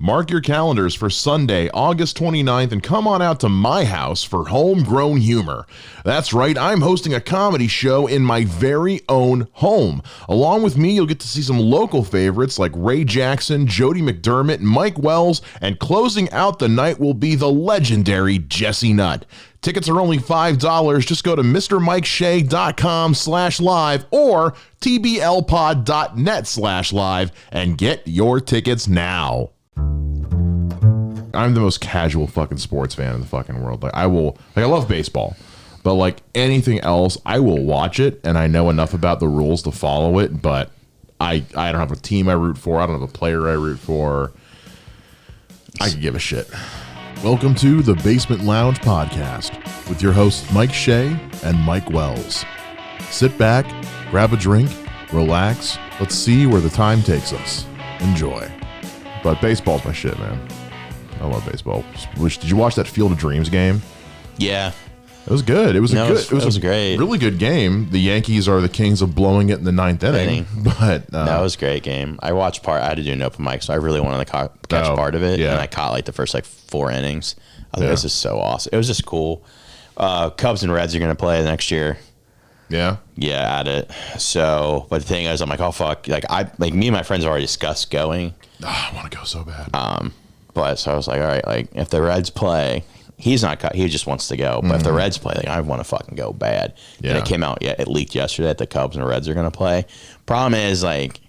Mark your calendars for Sunday, August 29th, and come on out to my house for Homegrown Humor. That's right, I'm hosting a comedy show in my very own home. Along with me, you'll get to see some local favorites like Ray Jackson, Jody McDermott, Mike Wells, and closing out the night will be the legendary Jesse Nutt. Tickets are only $5. Just go to MrMikeShea.com/live or tblpod.net/live and get your tickets now. I'm the most casual fucking sports fan in the fucking world. I love baseball, but like anything else, I will watch it and I know enough about the rules to follow it, but I don't have a team I root for. I don't have a player I root for. I could give a shit. Welcome to the Basement Lounge Podcast with your hosts Mike Shea and Mike Wells. Sit back, grab a drink, relax. Let's see where the time takes us. Enjoy. But baseball's my shit, man. I love baseball. Did you watch that Field of Dreams game? Yeah. It was good. It was a great, really good game. The Yankees are the kings of blowing it in the ninth inning. But that was a great game. I watched part. I had to do an open mic, so I really wanted to catch part of it. Yeah. And I caught like the first like 4 innings. I think this is so awesome. It was just cool. Cubs and Reds are going to play next year. Yeah. Yeah, at it. So, but the thing is, I'm like, oh fuck, me and my friends already discussed going. I want to go so bad. But so I was like, all right, like if the Reds play. He's not. He just wants to go. But if the Reds play, I want to fucking go bad. Yeah. And it came out. It leaked yesterday that the Cubs and the Reds are going to play. Problem is, like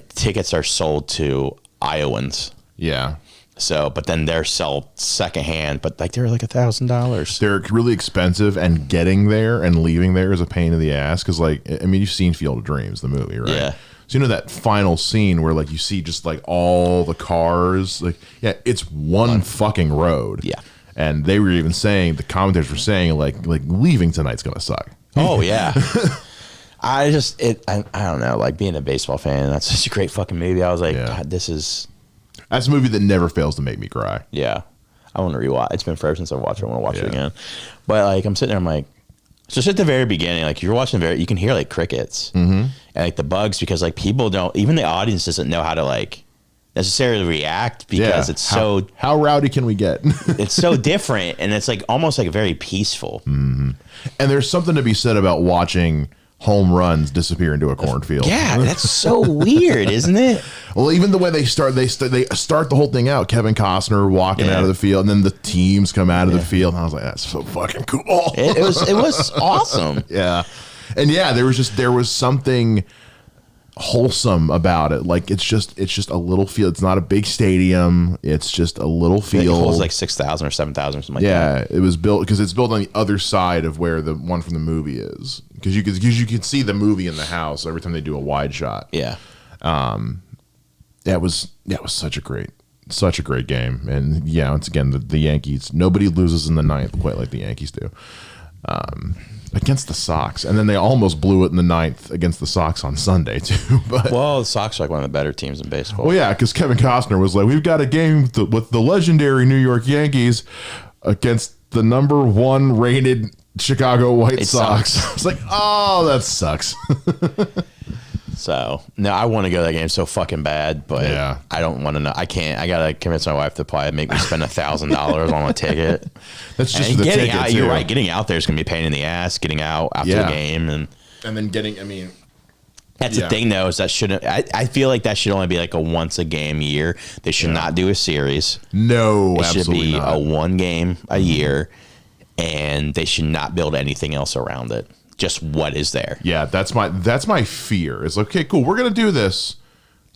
tickets are sold to Iowans. Yeah. So, but then they're sold secondhand. But they're like $1,000. They're really expensive, and getting there and leaving there is a pain in the ass. Because you've seen Field of Dreams, the movie, right? Yeah. So that final scene where you see just all the cars. It's one fucking road. Yeah. And they were even saying, the commentators were saying, leaving tonight's gonna suck. Oh yeah. I don't know. Being a baseball fan, that's such a great fucking movie. I was like, God, that's a movie that never fails to make me cry. Yeah, I want to rewatch. It's been forever since I watched it. I want to watch it again. But I'm sitting there, I'm like, just at the very beginning, you're watching you can hear crickets and the bugs because people don't, even the audience doesn't know how to necessarily react because it's how rowdy can we get? It's so different, and it's almost very peaceful. Mm-hmm. And there's something to be said about watching home runs disappear into a cornfield. Yeah, that's so weird, isn't it? Well, even the way they start the whole thing out. Kevin Costner walking out of the field, and then the teams come out of the field, and I was like, that's so fucking cool. It was awesome. Yeah, and there was something wholesome about it. It's just a little field. It's not a big stadium. It's just a little field. It holds 6,000 or 7,000 or something like that. Yeah, it was built because it's built on the other side of where the one from the movie is. Because you can see the movie in the house every time they do a wide shot. Yeah. That was such a great game. And once again, the Yankees, nobody loses in the ninth quite like the Yankees do. Against the Sox, and then they almost blew it in the ninth against the Sox on Sunday too. But the Sox are one of the better teams in baseball. Well, yeah, because Kevin Costner was like, "We've got a game with the legendary New York Yankees against the number 1 rated Chicago White Sox." It's like, oh, that sucks. So no, I want to go to that game so fucking bad, but I don't want to know. I can't. I gotta convince my wife to probably make me spend $1,000 on a ticket. That's just for the getting ticket, out. too. You're right. Getting out there is gonna be a pain in the ass. Getting out after the game and then getting. I mean, that's the thing though, is that shouldn't. I feel like that should only be a once a game year. They should not do a series. No, it should be not. a 1 game a year, and they should not build anything else around it. Just what is there. Yeah, that's my fear. It's okay, cool. We're gonna do this.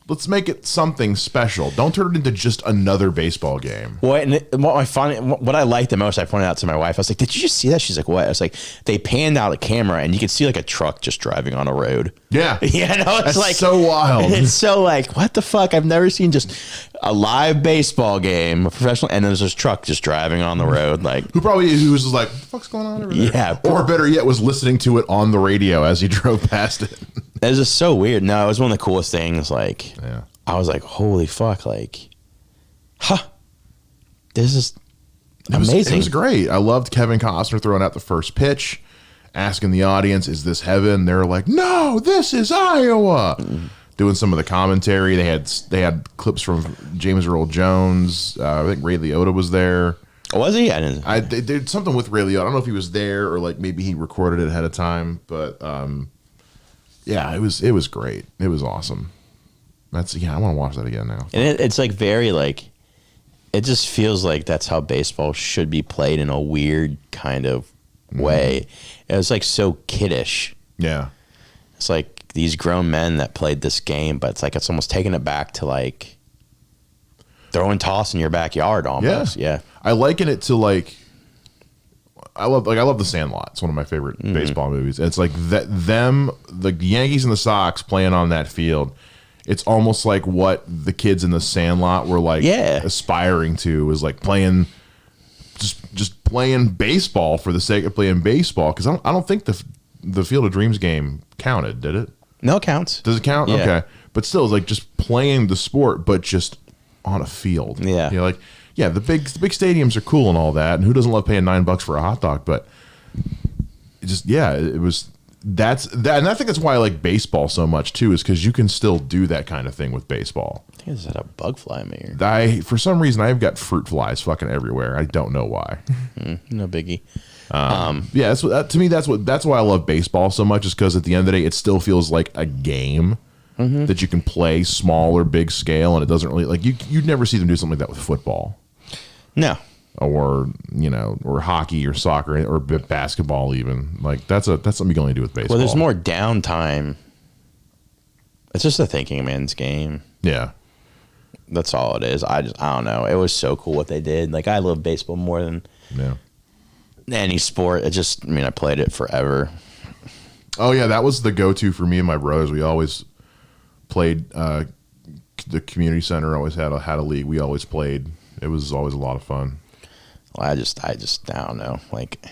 Let's make it something special. Don't turn it into just another baseball game. Well, and what I like the most, I pointed out to my wife. I was like, "Did you just see that?" She's like, "What?" I was like, "They panned out a camera, and you could see a truck just driving on a road." Yeah, it's so wild. It's so what the fuck? I've never seen just a live baseball game, a professional, and there's this truck just driving on the road. Who was just like, "What the fuck's going on over there?" Yeah, or better yet, was listening to it on the radio as he drove past it. It was just so weird. No, it was one of the coolest things. I was like, holy fuck, this is amazing. It was great. I loved Kevin Costner throwing out the first pitch, asking the audience, is this heaven? They're like, no, this is Iowa. doing some of the commentary. They had clips from James Earl Jones. I think Ray Liotta was there. Was he? I didn't. They did something with Ray Liotta. I don't know if he was there or like maybe he recorded it ahead of time, but yeah, it was great. It was awesome. I want to watch that again now. And it's like very like, it just feels like that's how baseball should be played in a weird kind of way. It was like so kiddish. Yeah. It's like these grown men that played this game, but it's like it's almost taking it back to like throwing toss in your backyard almost. Yeah. I liken it to like I love The Sandlot. It's one of my favorite baseball movies. It's like the Yankees and the Sox playing on that field. It's almost like what the kids in The Sandlot were like aspiring to, was like playing just playing baseball for the sake of playing baseball. Because I don't think the Field of Dreams game counted, did it? No, it counts. Does it count? Yeah. Okay. But still, it's like just playing the sport, but just on a field. Yeah. You're like, yeah, the big stadiums are cool and all that. And who doesn't love paying $9 for a hot dog? But it just, yeah, it was, that's that. And I think that's why I like baseball so much too, is because you can still do that kind of thing with baseball. I think I just had a bug fly in my ear. For some reason, I've got fruit flies fucking everywhere. I don't know why. No biggie. Yeah, to me, that's why I love baseball so much, is because at the end of the day, it still feels like a game that you can play small or big scale, and it doesn't really like you'd never see them do something like that with football. No. Or or hockey or soccer or basketball even. Like that's something you can only do with baseball. Well, there's more downtime. It's just a thinking man's game. Yeah. That's all it is. I don't know. It was so cool what they did. Like, I love baseball more than any sport. I played it forever. Oh yeah, that was the go-to for me and my brothers. We always played the community center always had a league. We always played. It was always a lot of fun. Well, I don't know. Like,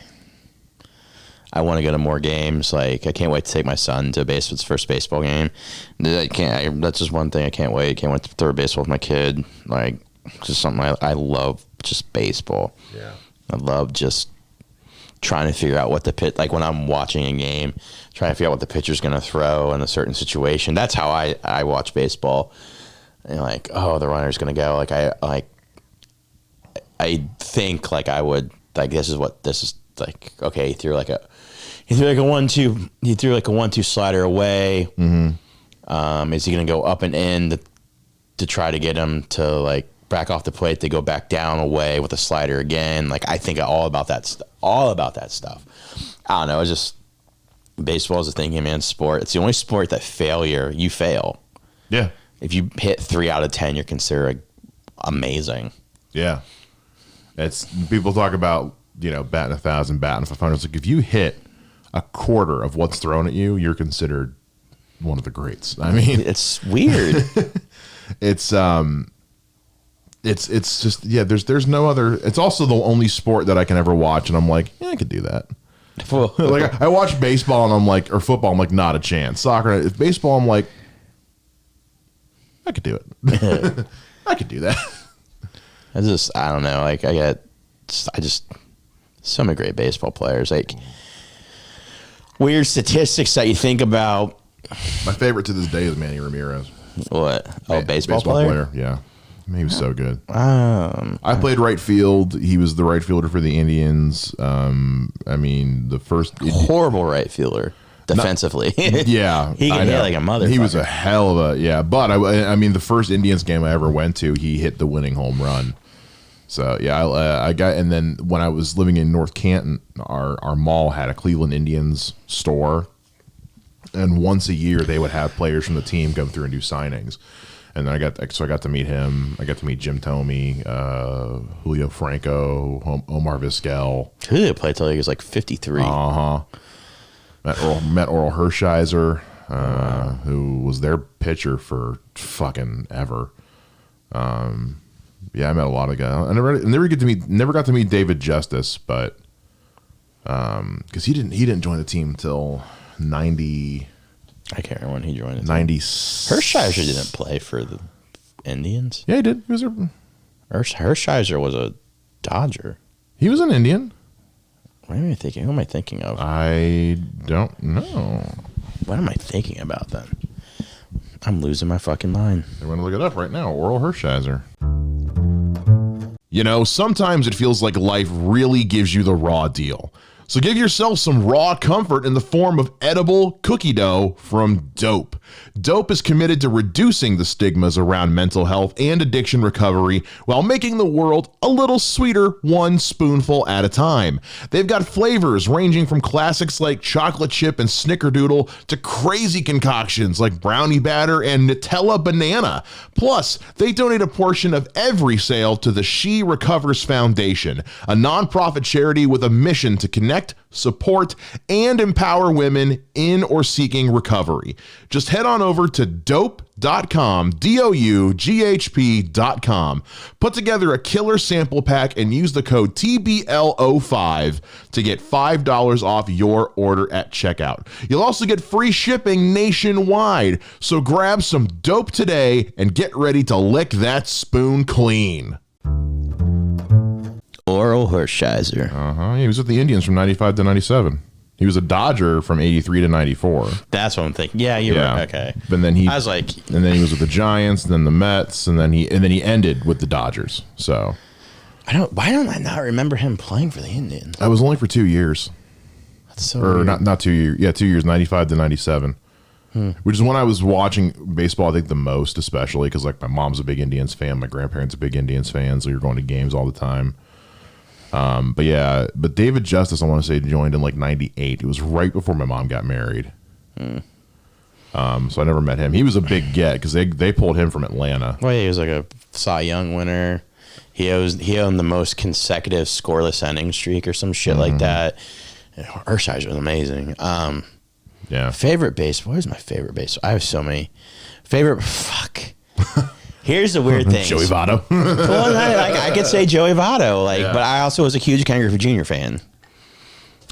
I want to go to more games. Like, I can't wait to take my son to his first baseball game. That's just one thing I can't wait. I can't wait to throw a baseball with my kid. Like, just something I love, just baseball. Yeah. I love just trying to figure out what the pitch, like when I'm watching a game, trying to figure out what the pitcher's going to throw in a certain situation. That's how I watch baseball. And like, oh, the runner's going to go. I think like I would, like, this is like, okay, he threw like a 1-2 slider away. Mm-hmm. Is he going to go up and in to try to get him to like back off the plate, to go back down away with a slider again? Like, I think all about that stuff. I don't know. It's just, baseball is a thinking man's sport. It's the only sport that you fail. Yeah. If you hit 3 out of 10, you're considered amazing. Yeah. It's, people talk about, batting 1,000, batting 500. It's like, if you hit a quarter of what's thrown at you, you're considered one of the greats. I mean, it's weird. It's just, yeah, there's no other. It's also the only sport that I can ever watch and I'm like, yeah, I could do that. Like, I watch baseball and I'm like, or football, I'm like, not a chance. Soccer, if baseball, I'm like, I could do it. I could do that. I don't know. Like, so many great baseball players. Like, weird statistics that you think about. My favorite to this day is Manny Ramirez. What? Oh, baseball player? Yeah. He was so good. I played right field. He was the right fielder for the Indians. The first horrible right fielder defensively. Yeah, he can hit like a motherfucker. He was a hell of a But the first Indians game I ever went to, he hit the winning home run. So yeah, I got. And then when I was living in North Canton, our mall had a Cleveland Indians store, and once a year they would have players from the team come through and do signings. And then I got to meet him. I got to meet Jim Thome, Julio Franco, Omar Vizquel. Julio played till he was like 53. Met Oral Hershiser, who was their pitcher for fucking ever. Yeah, I met a lot of guys. I never got to meet David Justice, but because he didn't join the team till 90. I can't remember when he joined. 90. Hershiser didn't play for the Indians. Yeah, he did. He was Hershiser was a Dodger. He was an Indian. What am I thinking? Who am I thinking of? I don't know. What am I thinking about then? I'm losing my fucking mind. I'm going to look it up right now. Oral Hershiser. You know, sometimes it feels like life really gives you the raw deal. So give yourself some raw comfort in the form of edible cookie dough from Dope. Dope is committed to reducing the stigmas around mental health and addiction recovery while making the world a little sweeter one spoonful at a time. They've got flavors ranging from classics like chocolate chip and snickerdoodle to crazy concoctions like brownie batter and Nutella banana. Plus, they donate a portion of every sale to the She Recovers Foundation, a nonprofit charity with a mission to connect, support, and empower women in or seeking recovery. Just head on over to dope.com, DOUGHP.com. Put together a killer sample pack and use the code TBL05 to get $5 off your order at checkout. You'll also get free shipping nationwide. So grab some Dope today and get ready to lick that spoon clean. Oral Hershiser. He was with the Indians from 95 to 97. He was a Dodger from 83 to 94. That's what I'm thinking. Yeah, you're right. Okay. But then I was like, and then he was with the Giants, then the Mets, and then he ended with the Dodgers. So why don't I not remember him playing for the Indians? I was only for 2 years. That's so weird. Not 2 years. Yeah, 2 years, 95 to 97. Which is when I was watching baseball, I think the most, especially because like my mom's a big Indians fan, my grandparents are big Indians fans, so we were going to games all the time. But David Justice, I want to say, joined in like 98. It was right before my mom got married. So I never met him. He was a big get because they pulled him from Atlanta. Well, yeah, he was like a Cy Young winner. He owned the most consecutive scoreless inning streak or some shit like that. Hershiser was amazing. Yeah. Favorite base. What is my favorite base? I have so many. Fuck. Here's the weird thing. Joey Votto. Well, I could say Joey Votto, but I also was a huge Ken Griffey Jr. fan.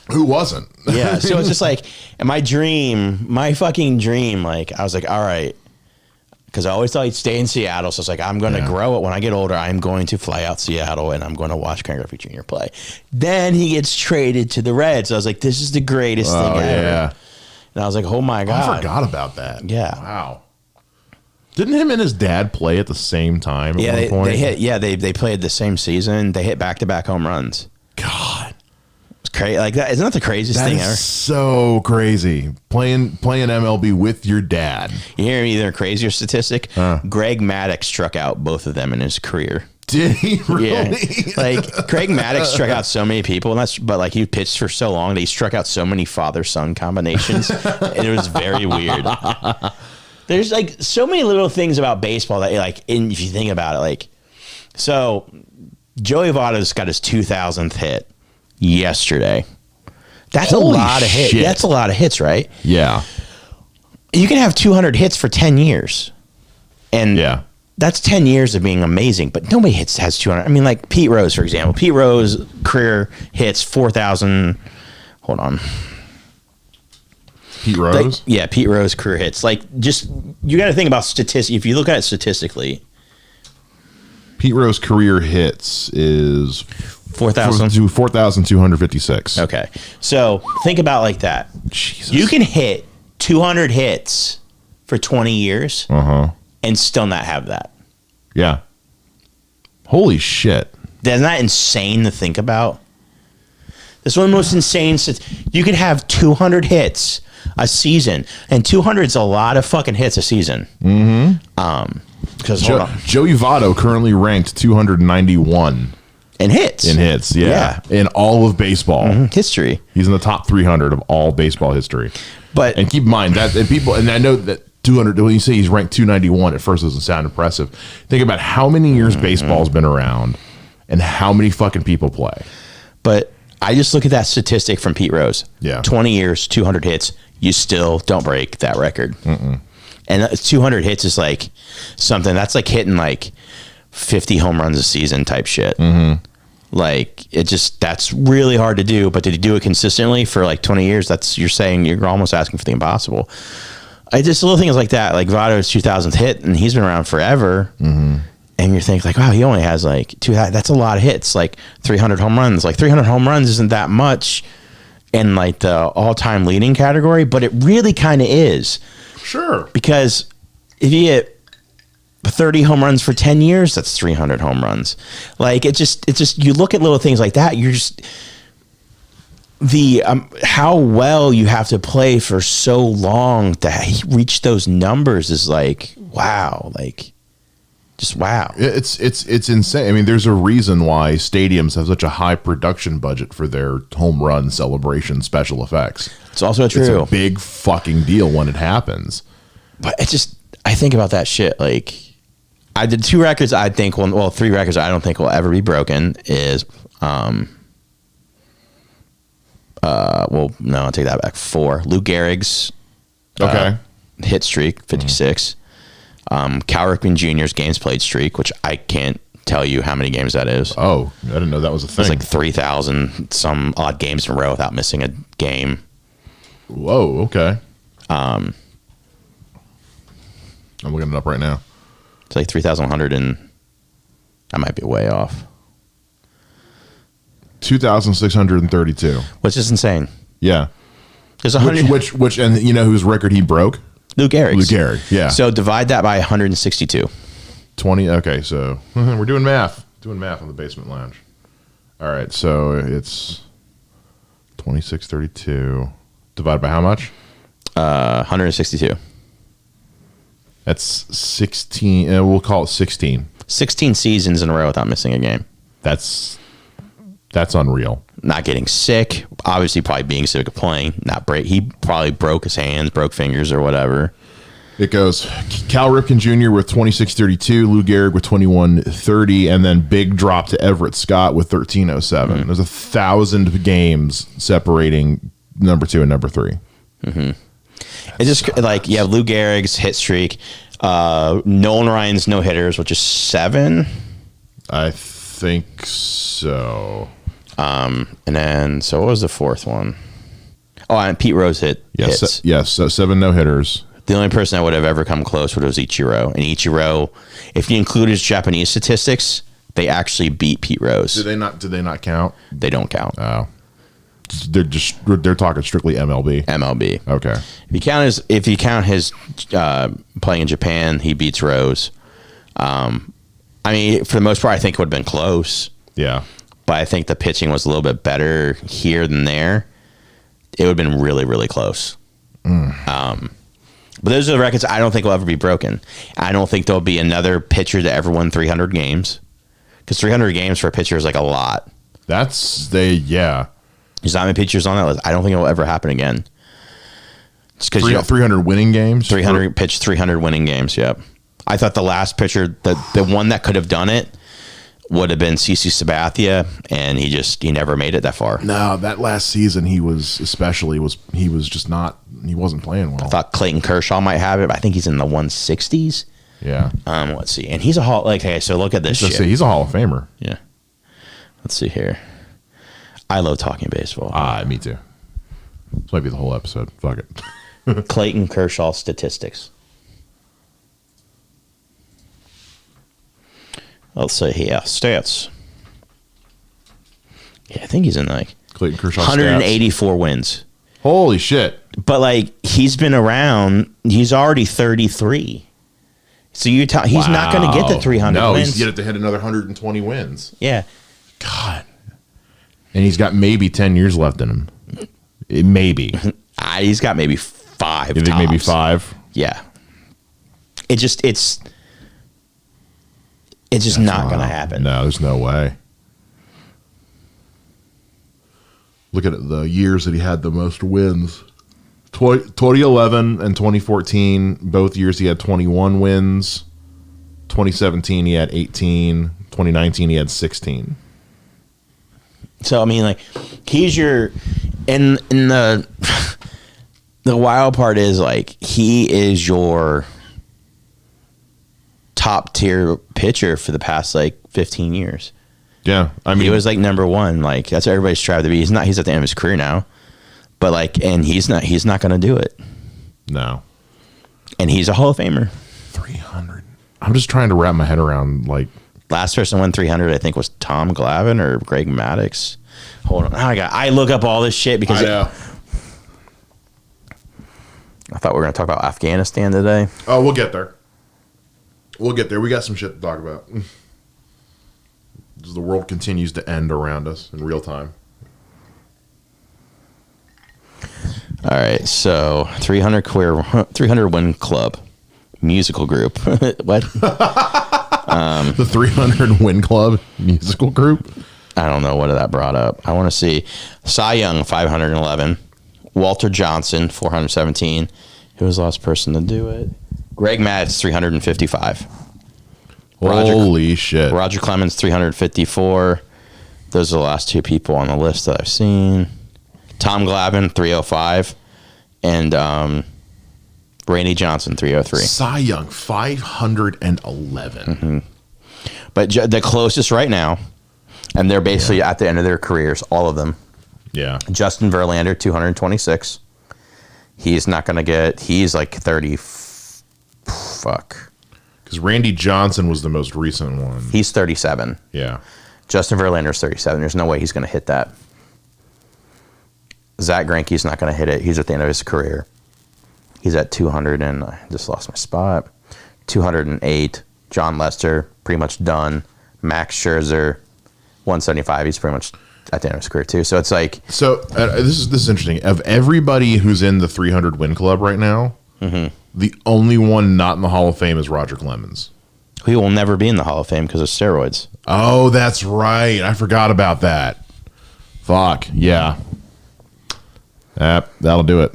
Who wasn't? Yeah, so it's just like, my fucking dream, like, I was like, all right, because I always thought he'd stay in Seattle, so it's like, I'm going to grow it. When I get older, I'm going to fly out Seattle, and I'm going to watch Ken Griffey Jr. play. Then he gets traded to the Reds. So I was like, this is the greatest thing ever. Yeah. And I was like, oh my God. I forgot about that. Yeah. Wow. Didn't him and his dad play at the same time at one point? They played the same season. They hit back-to-back home runs. God. It's crazy. Like that, isn't that the craziest thing ever? So crazy. Playing MLB with your dad. You hear either a crazier statistic? Greg Maddux struck out both of them in his career. Did he really? Yeah. Like Greg Maddux struck out so many people, but like he pitched for so long that he struck out so many father-son combinations. And it was very weird. There's like so many little things about baseball that like, if you think about it, like, so Joey Votto's got his 2000th hit yesterday. That's Holy a lot of hits. That's a lot of hits, right? Yeah. You can have 200 hits for 10 years. And that's 10 years of being amazing, but nobody has 200. I mean, like Pete Rose, for example. Pete Rose career hits 4,000. Hold on. Pete Rose? Like, Pete Rose career hits. Like, just, you got to think about statistics. If you look at it statistically, Pete Rose career hits is 4,256. Okay. So think about like that. Jesus. You can hit 200 hits for 20 years and still not have that. Yeah. Holy shit. Isn't that insane to think about? That's one of the most insane. You can have 200 hits a season, and 200 is a lot of fucking hits a season. Because Joey Votto currently ranked 291 in hits. In all of baseball history. He's in the top 300 of all baseball history. And keep in mind that and I know that 200. When you say he's ranked 291, at first doesn't sound impressive. Think about how many years baseball's been around, and how many fucking people play. But I just look at that statistic from Pete Rose. 20 years, 200 hits. You still don't break that record. And 200 hits is like something that's like hitting like 50 home runs a season type shit. Like that's really hard to do. But did he do it consistently for like 20 years? You're almost asking for the impossible. Just little things like that. Like Votto's 2000th hit, and he's been around forever. And you think like, wow, he only has like that's a lot of hits, like 300 home runs. Like 300 home runs isn't that much in like the all-time leading category, but it really kind of is. Sure. Because if you get 30 home runs for 10 years, that's 300 home runs. Like it's just you look at little things like that, you're just the how well you have to play for so long to reach those numbers is like wow, like just wow. It's insane. I mean, there's a reason why stadiums have such a high production budget for their home run celebration special effects. It's also true. It's a big fucking deal when it happens. But I think about that shit like I did 2 records I think 3 records I don't think will ever be broken is no, I'll take that back. 4. Lou Gehrig's hit streak, 56. Cal Ripken Jr.'s games played streak, which I can't tell you how many games that is. Oh, I didn't know that was a thing. It's like 3,000 some odd games in a row without missing a game. Whoa, okay. I'm looking it up right now. It's like 3,100 and I might be way off. 2,632. Which is insane. Yeah. There's 100. Which, and you know whose record he broke? Lou Gehrig. Lou Gehrig, yeah. So divide that by 162. 20. Okay, so we're doing math. Doing math on the Basement Lounge. All right, so it's 2632 divided by how much? 162. That's 16. We'll call it 16. 16 seasons in a row without missing a game. That's unreal. Not getting sick. Obviously, probably being sick of playing. Not break. He probably broke his hands, broke fingers, or whatever. It goes Cal Ripken Jr. with 2632, Lou Gehrig with 2130, and then big drop to Everett Scott with 1307. Mm-hmm. There's 1,000 games separating number 2 and number 3. Mm-hmm. It's just like you have Lou Gehrig's hit streak, Nolan Ryan's no hitters, which is 7. I think so. And then so what was the 4th one? Oh, and Pete Rose hits. Yes, so 7 no hitters. The only person that would have ever come close was Ichiro. And Ichiro, if you include his Japanese statistics, they actually beat Pete Rose. Did they not count? They don't count. Oh. They're talking strictly MLB. MLB. Okay. If you count his playing in Japan, he beats Rose. I mean, for the most part, I think it would have been close. Yeah. But I think the pitching was a little bit better here than there. It would have been really, really close. But those are the records I don't think will ever be broken. I don't think there'll be another pitcher to ever win 300 games. Because 300 games for a pitcher is like a lot. Yeah. There's not many pitchers on that list. I don't think it will ever happen again. It's because 300 winning games? 300 winning games, yep. I thought the last pitcher, the one that could have done it, would have been CC Sabathia, and he never made it that far. No, that last season he wasn't playing well. I thought Clayton Kershaw might have it, but I think he's in the 160s. Yeah. Let's see. And he's so look at this shit. He's a Hall of Famer. Yeah. Let's see here. I love talking baseball. Me too. This might be the whole episode. Fuck it. Clayton Kershaw statistics. Let's see here. Stats. Yeah, I think he's in Clayton Kershaw 184 stats. wins. Holy shit. But he's been around. He's already 33. So he's not going to get the 300 wins. No, he's going to hit another 120 wins. Yeah. God. And he's got maybe 10 years left in him. Maybe. He's got maybe 5. You think maybe 5? Yeah. It's just not going to happen. No, there's no way. Look at the years that he had the most wins. 2011 and 2014, both years he had 21 wins. 2017 he had 18. 2019 he had 16. So I mean, he's your, and the wild part is he is your top tier pitcher for the past 15 years. Yeah, I mean, he was number 1. That's what everybody's strived to be. He's not. He's at the end of his career now, but and he's not. He's not going to do it. No. And he's a Hall of Famer. 300. I'm just trying to wrap my head around last person won 300. I think was Tom Glavine or Greg Maddux. Hold on. I look up all this shit because I know. I thought we were going to talk about Afghanistan today. Oh, we'll get there. We'll get there. We got some shit to talk about. As the world continues to end around us in real time. All right, so 300 win club, musical group. What? The 300 win club musical group. I don't know what that brought up. I want to see Cy Young 511, Walter Johnson 417. Who was the last person to do it? Greg Maddux 355. Holy shit! Roger Clemens 354. Those are the last two people on the list that I've seen. Tom Glavine 305, and Randy Johnson 303. Cy Young 511. Mm-hmm. But the closest right now, and they're basically at the end of their careers, all of them. Yeah. Justin Verlander 226. He's not going to get. He's like 30. Fuck. Because Randy Johnson was the most recent one. He's 37. Yeah. Justin Verlander's 37. There's no way he's going to hit that. Zach Greinke's not going to hit it. He's at the end of his career. He's at 200, and I just lost my spot. 208. John Lester, pretty much done. Max Scherzer, 175. He's pretty much at the end of his career, too. So it's like... So this is interesting. Of everybody who's in the 300 win club right now, the only one not in the Hall of Fame is Roger Clemens. He will never be in the Hall of Fame because of steroids. Oh, that's right. I forgot about that. Fuck. Yeah. That'll do it.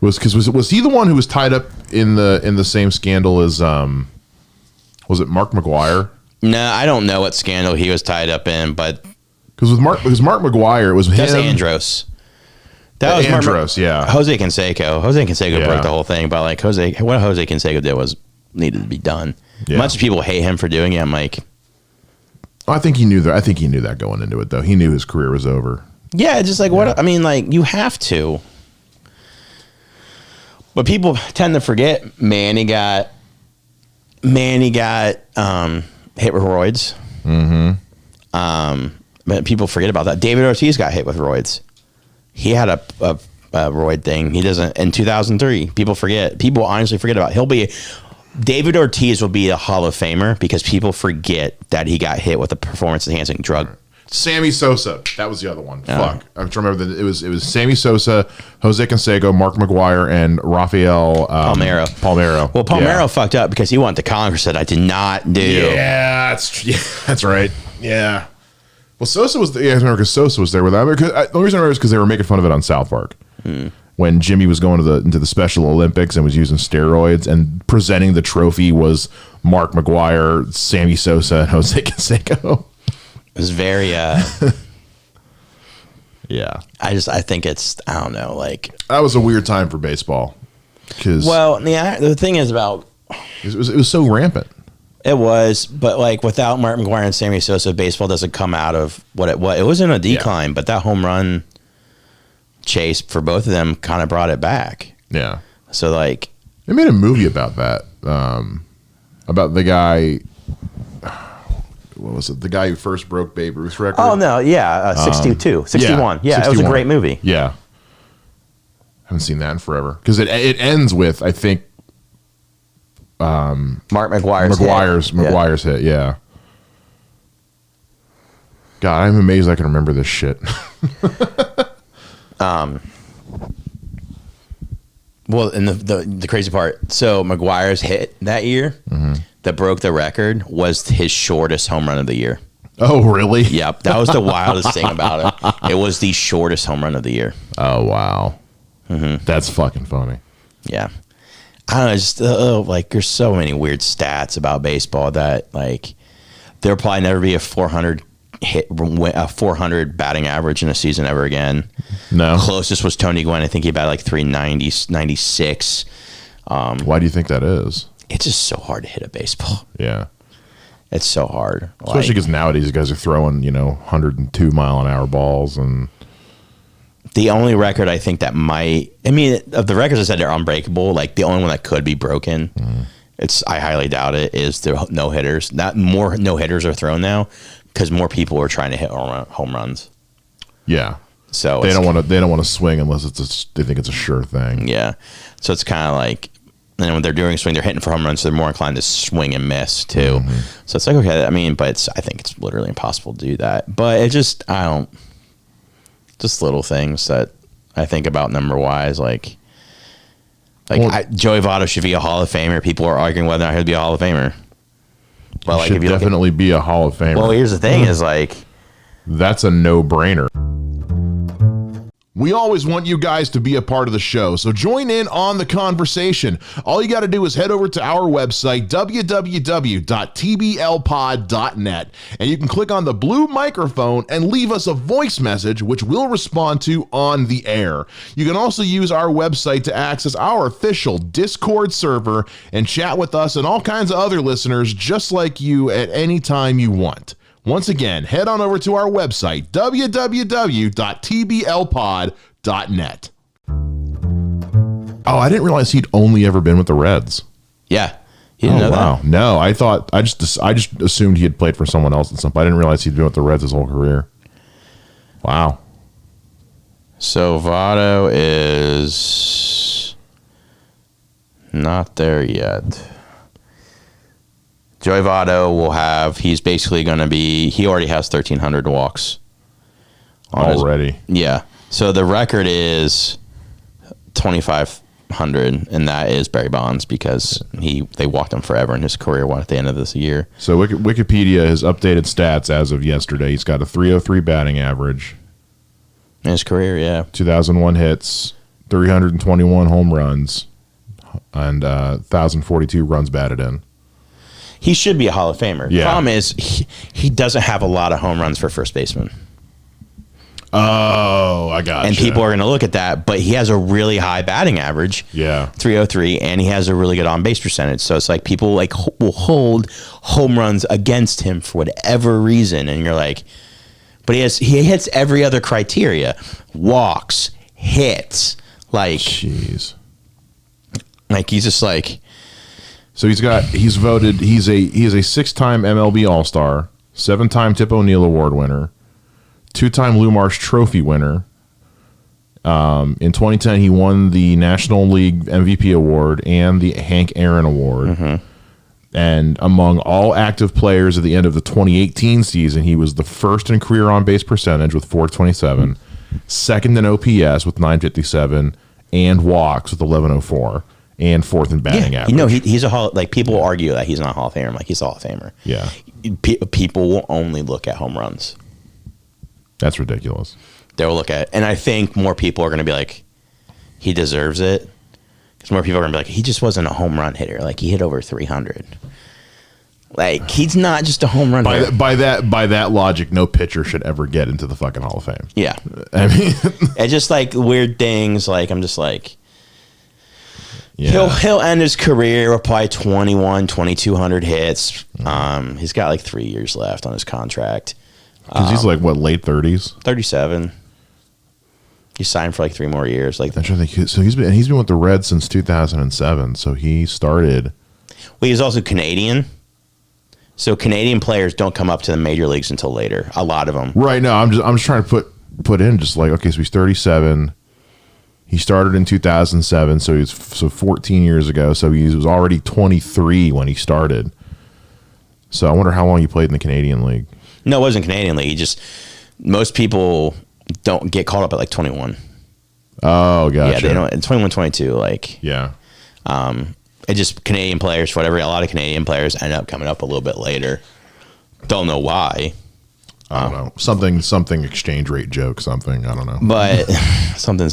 Was he the one who was tied up in the same scandal as was it Mark McGwire? No, I don't know what scandal he was tied up in, but because Mark McGwire, it was that's him. Andros. That was Andros, yeah. Jose Canseco. Jose Canseco broke the whole thing, but like what Jose Canseco did was needed to be done. Yeah. Much people hate him for doing it. I'm like, I think he knew that. I think he knew that going into it, though. He knew his career was over. yeah, just like what I mean, like you have to. But people tend to forget Manny got hit with roids. But people forget about that. David Ortiz got hit with roids. He had a roid thing. He doesn't in 2003. People forget. People honestly forget about. David Ortiz will be a Hall of Famer because people forget that he got hit with a performance-enhancing drug. Sammy Sosa, that was the other one. Fuck, I'm trying to remember that it was Sammy Sosa, Jose Canseco, Mark McGwire, and Rafael Palmeiro. Well, Palmeiro fucked up because he went to Congress and I did not do. Yeah, that's right. Yeah. Well, Sosa was I remember because Sosa was there with that. The only reason I remember is because they were making fun of it on South Park. When Jimmy was going into the Special Olympics and was using steroids, and presenting the trophy was Mark McGwire, Sammy Sosa, and Jose Canseco. It was very yeah. I think it's I don't know, like that was a weird time for baseball. The thing is about it was so rampant. It was, but like without Mark McGwire and Sammy Sosa, baseball doesn't come out of what it was. It was in a decline, but that home run chase for both of them kind of brought it back. Yeah. So like they made a movie about that, about the guy. What was it? The guy who first broke Babe Ruth's record? Oh, no. Yeah. 62. 61. Yeah. 61. It was a great movie. Yeah. Haven't seen that in forever. Because it ends with, I think, Mark McGwire's hit. Yeah. God, I'm amazed I can remember this shit. Well, and the crazy part, so McGwire's hit that year that broke the record was his shortest home run of the year. Oh, really? Yep. That was the wildest thing about it. It was the shortest home run of the year. Oh, wow. That's fucking funny. Yeah. I don't know. Just like there's so many weird stats about baseball that like there'll probably never be a 400 batting average in a season ever again. No. Closest was Tony Gwynn. I think he batted like 390, 96. Why do you think that is? It's just so hard to hit a baseball. Yeah. It's so hard. Especially because nowadays you guys are throwing, 102 mile an hour balls. And the only record I think that of the records I said they're unbreakable, like the only one that could be broken, I highly doubt it, is the no hitters. Not more no hitters are thrown now because more people are trying to hit home runs. Yeah. So they don't want to swing unless they think it's a sure thing. Yeah. So it's kind of like then when they're doing a swing, they're hitting for home runs, so they're more inclined to swing and miss too. So it's like, okay, I mean, but I think it's literally impossible to do that. But it just, just little things that I think about number wise, Joey Votto should be a Hall of Famer. People are arguing whether or not he'll be a Hall of Famer. Well, should definitely be a Hall of Famer. Well, here's the thing: is that's a no-brainer. We always want you guys to be a part of the show, so join in on the conversation. All you got to do is head over to our website, www.tblpod.net, and you can click on the blue microphone and leave us a voice message, which we'll respond to on the air. You can also use our website to access our official Discord server and chat with us and all kinds of other listeners just like you at any time you want. Once again, head on over to our website, www.tblpod.net. Oh, I didn't realize he'd only ever been with the Reds. Yeah. You didn't know that? No, I just assumed he had played for someone else and something. I didn't realize he'd been with the Reds his whole career. Wow. So Votto is not there yet. Joey Votto he's basically going to be, he already has 1,300 walks. Already? Yeah. So the record is 2,500, and that is Barry Bonds because they walked him forever in his career at the end of this year. So Wikipedia has updated stats as of yesterday. He's got a 303 batting average. In his career, yeah. 2,001 hits, 321 home runs, and 1,042 runs batted in. He should be a Hall of Famer. Yeah. Problem is, he doesn't have a lot of home runs for first baseman. Oh, I got you. And people are going to look at that, but he has a really high batting average. Yeah. 303, and he has a really good on-base percentage. So it's like people will hold home runs against him for whatever reason, and you're like, but he hits every other criteria. Walks, hits, jeez. He's just like, so he's a 6-time MLB All-Star, 7-time Tip O'Neill Award winner, 2-time Lou Marsh Trophy winner. In 2010, he won the National League MVP Award and the Hank Aaron Award. Mm-hmm. And among all active players at the end of the 2018 season, he was the first in career on-base percentage with 427, second in OPS with 957, and walks with 1104. And fourth in batting average. He's a Hall. People argue that he's not a Hall of Famer. He's a Hall of Famer. Yeah. People will only look at home runs. That's ridiculous. They'll look at, and I think more people are going to be like, he deserves it, because more people are going to be like, he just wasn't a home run hitter. He hit over 300. He's not just a home run hitter. By that logic, no pitcher should ever get into the fucking Hall of Fame. Yeah. I mean, it's just weird things. I'm just like. Yeah. He'll end his career with probably 2,200 hits. He's got 3 years left on his contract. Because he's late 30s? 37. He signed for 3 more years. I'm trying to think. So he's been with the Reds since 2007. So he started. Well, he's also Canadian. So Canadian players don't come up to the major leagues until later. A lot of them. Right. No, I'm just trying to put in okay, so he's 37. He started in 2007, so 14 years ago. So he was already 23 when he started. So I wonder how long he played in the Canadian League. No, it wasn't Canadian League. Most people don't get called up at 21. Oh, gotcha. Yeah, they don't. 21, 22. Yeah. It just Canadian players, a lot of Canadian players end up coming up a little bit later. Don't know why. I don't know. Something exchange rate joke, something. I don't know. But something,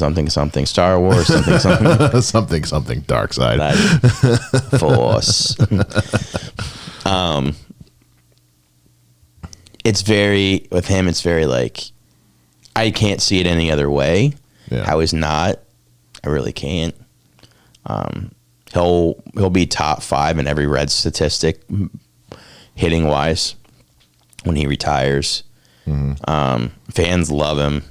Star Wars, something. something dark side. Force. It's very, with him, it's very I can't see it any other way. Yeah. How he's not. I really can't. He'll be top 5 in every Red statistic, hitting wise, when he retires. Mm-hmm. Fans love him.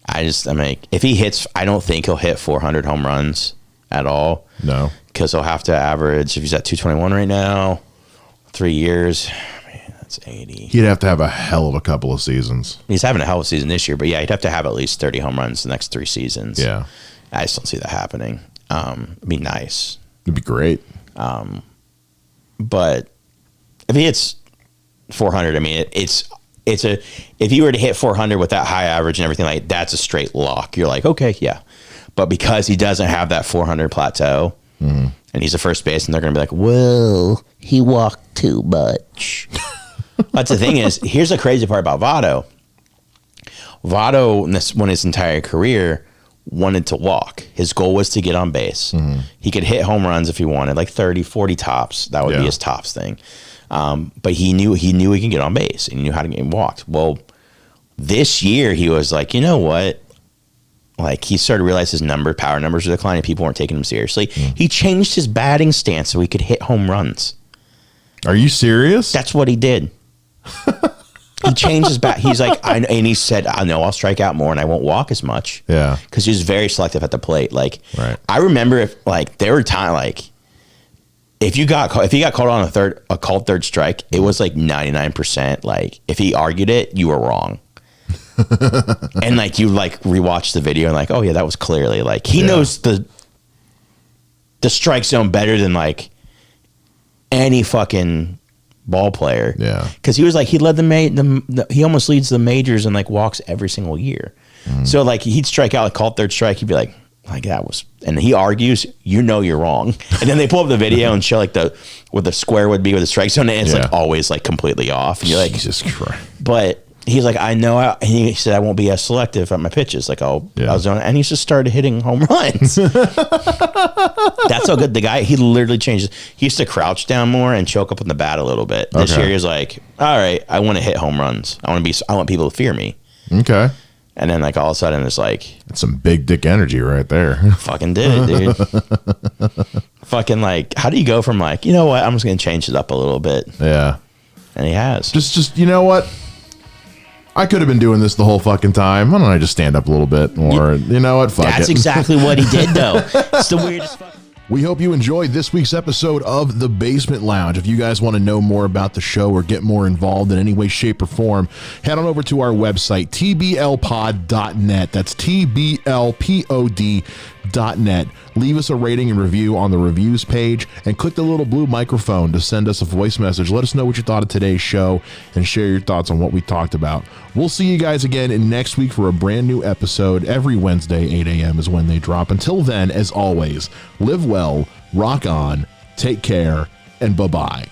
If he hits, I don't think he'll hit 400 home runs at all. No. Because he'll have to average, if he's at 221 right now, 3 years, that's 80. He'd have to have a hell of a couple of seasons. He's having a hell of a season this year, but yeah, he'd have to have at least 30 home runs the next 3 seasons. Yeah. I just don't see that happening. It'd be nice. It'd be great. But if he hits 400, I mean, it's a, if you were to hit 400 with that high average and everything, like that's a straight lock. You're like, okay, yeah. But because he doesn't have that 400 plateau, and he's a first base, and they're going to be like, well, he walked too much. That's the thing is, here's the crazy part about Votto. Votto, won his entire career, wanted to walk. His goal was to get on base. He could hit home runs if he wanted, like 30, 40 tops. That would be his tops thing. But he knew he could get on base, and he knew how to get walked. Well, this year he was like, you know what? Like, he started to realize his power numbers were declining. People weren't taking him seriously. He changed his batting stance so he could hit home runs. Are you serious? That's what he did. He changed his bat. He's like, and he said, I know I'll strike out more and I won't walk as much. Yeah. Because he was very selective at the plate. Like, right. I remember if, like, there were times, like, if he got called on a called third strike, it was like 99%. Like, if he argued it, you were wrong. And like, you like rewatch the video and like, oh yeah, that was clearly like, he knows the strike zone better than like any fucking ball player. Yeah. Cause he was like, he led he almost leads the majors and like walks every single year. So like, he'd strike out, like called third strike. He'd be like that was, and he argues, you know, you're wrong. And then they pull up the video and show like what the square would be with the strike zone. And it's like always like completely off. And you're like, Jesus Christ. But he's like, I know. He said, I won't be as selective at my pitches. Like, I was doing it. And he just started hitting home runs. That's how good the guy, he literally changed. He used to crouch down more and choke up on the bat a little bit. This year, he was like, all right, I want to hit home runs. I want people to fear me. Okay. And then, like, all of a sudden, it's like, that's some big dick energy right there. Fucking did it, dude. Fucking, like, how do you go from, like, you know what, I'm just going to change it up a little bit. Yeah. And he has. Just, you know what? I could have been doing this the whole fucking time. Why don't I just stand up a little bit? Or, you know what? Fuck it. That's exactly what he did, though. It's the weirdest fucking. We hope you enjoyed this week's episode of The Basement Lounge. If you guys want to know more about the show or get more involved in any way, shape, or form, head on over to our website, tblpod.net. That's tblpod.net. Leave us a rating and review on the reviews page and click the little blue microphone to send us a voice message. Let us know what you thought of today's show and share your thoughts on what we talked about. We'll see you guys again in next week for a brand new episode. Every Wednesday, 8 a.m. is when they drop. Until then, as always, live well, rock on, take care, and bye-bye.